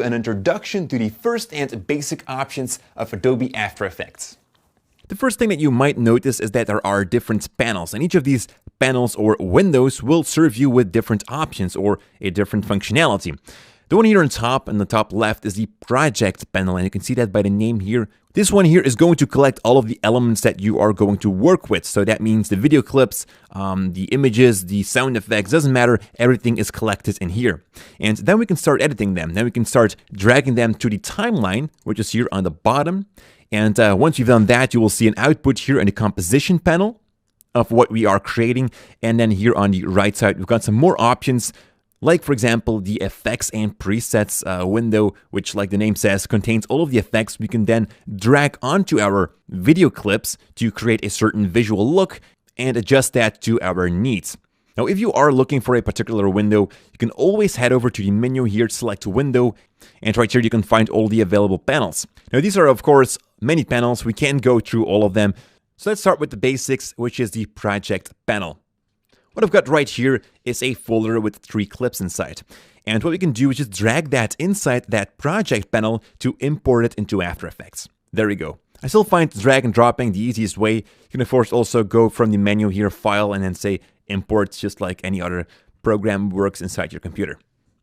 An introduction to the first and basic options of Adobe After Effects. The first thing that you might notice is that there are different panels, and each of these panels or windows will serve you with different options or a different functionality. The one here on top, in the top left, is the project panel, and you can see that by the name here. This one here is going to collect all of the elements that you are going to work with. So that means the video clips, the images, the sound effects, doesn't matter, everything is collected in here. And then we can start editing them. Then we can start dragging them to the timeline, which is here on the bottom. And once you've done that, you will see an output here in the composition panel of what we are creating. And then here on the right side, we've got some more options, like, for example, the effects and presets window, which, like the name says, contains all of the effects we can then drag onto our video clips to create a certain visual look and adjust that to our needs. Now, if you are looking for a particular window, you can always head over to the menu here, select window, and right here you can find all the available panels. Now, these are, of course, many panels. We can't go through all of them. So let's start with the basics, which is the project panel. What I've got right here is a folder with 3 clips inside. And what we can do is just drag that inside that project panel to import it into After Effects. There we go. I still find drag and dropping the easiest way. You can, of course, also go from the menu here, File, and then say Import, just like any other program works inside your computer.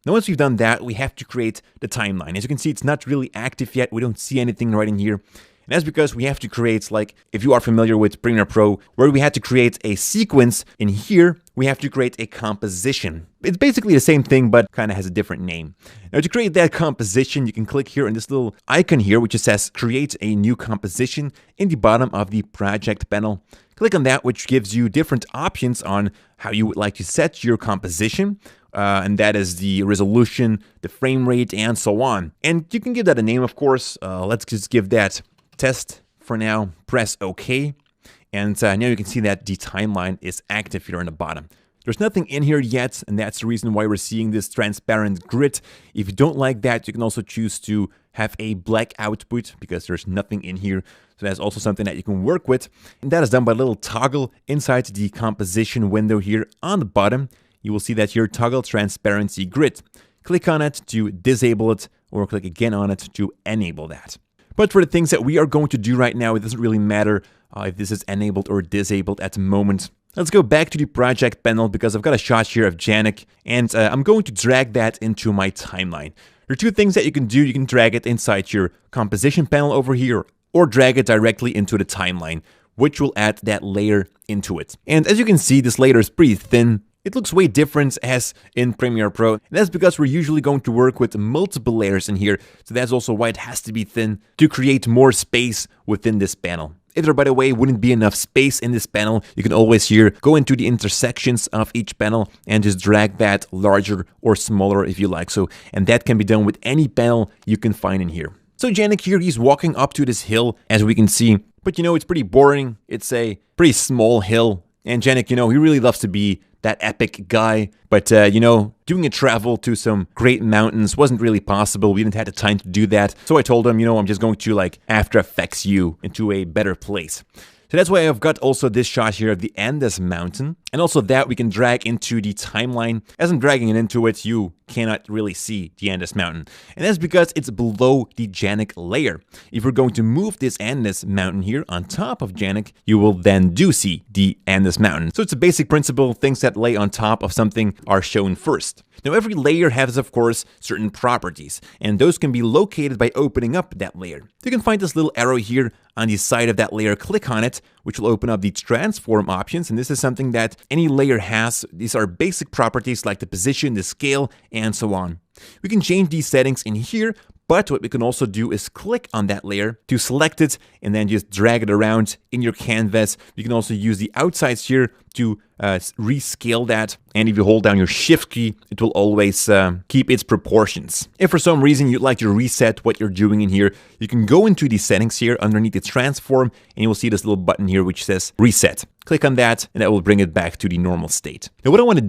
Now, once we've done that, we have to create the timeline. As you can see, it's not really active yet. We don't see anything right in here. And that's because we have to create, like, if you are familiar with Premiere Pro, where we had to create a sequence, in here, we have to create a composition. It's basically the same thing, but kind of has a different name. Now, to create that composition, you can click here on this little icon here, which just says Create a New Composition in the bottom of the project panel. Click on that, which gives you different options on how you would like to set your composition. And that is the resolution, the frame rate, and so on. And you can give that a name, of course. Let's just give that Test for now. Press OK. And now you can see that the timeline is active here on the bottom. There's nothing in here yet, and that's the reason why we're seeing this transparent grid. If you don't like that, you can also choose to have a black output because there's nothing in here. So that's also something that you can work with. And that is done by a little toggle inside the composition window here on the bottom. You will see that here, Toggle Transparency Grid. Click on it to disable it, or click again on it to enable that. But for the things that we are going to do right now, it doesn't really matter if this is enabled or disabled at the moment. Let's go back to the project panel because I've got a shot here of Janik, and I'm going to drag that into my timeline. There are 2 things that you can do. You can drag it inside your composition panel over here, or drag it directly into the timeline, which will add that layer into it. And as you can see, this layer is pretty thin. It looks way different as in Premiere Pro. And that's because we're usually going to work with multiple layers in here. So that's also why it has to be thin to create more space within this panel. If there, by the way, wouldn't be enough space in this panel, you can always here go into the intersections of each panel and just drag that larger or smaller if you like so. And that can be done with any panel you can find in here. So Janik here, he's walking up to this hill, as we can see. But, it's pretty boring. It's a pretty small hill. And Janik, he really loves to be that epic guy. But, doing a travel to some great mountains wasn't really possible. We didn't have the time to do that. So I told him, I'm just going to, After Effects you into a better place. So that's why I've got also this shot here of the Andes Mountain. And also that we can drag into the timeline. As I'm dragging it into it, you cannot really see the Andes Mountain. And that's because it's below the Janik layer. If we're going to move this Andes Mountain here on top of Janik, you will then do see the Andes Mountain. So it's a basic principle. Things that lay on top of something are shown first. Now, every layer has, of course, certain properties, and those can be located by opening up that layer. You can find this little arrow here on the side of that layer. Click on it, which will open up the transform options, and this is something that any layer has. These are basic properties like the position, the scale, and so on. We can change these settings in here, but what we can also do is click on that layer to select it and then just drag it around in your canvas. You can also use the outsides here to rescale that. And if you hold down your Shift key, it will always keep its proportions. If for some reason you'd like to reset what you're doing in here, you can go into the settings here underneath the transform, and you will see this little button here which says reset. Click on that, and that will bring it back to the normal state. Now, what I want to do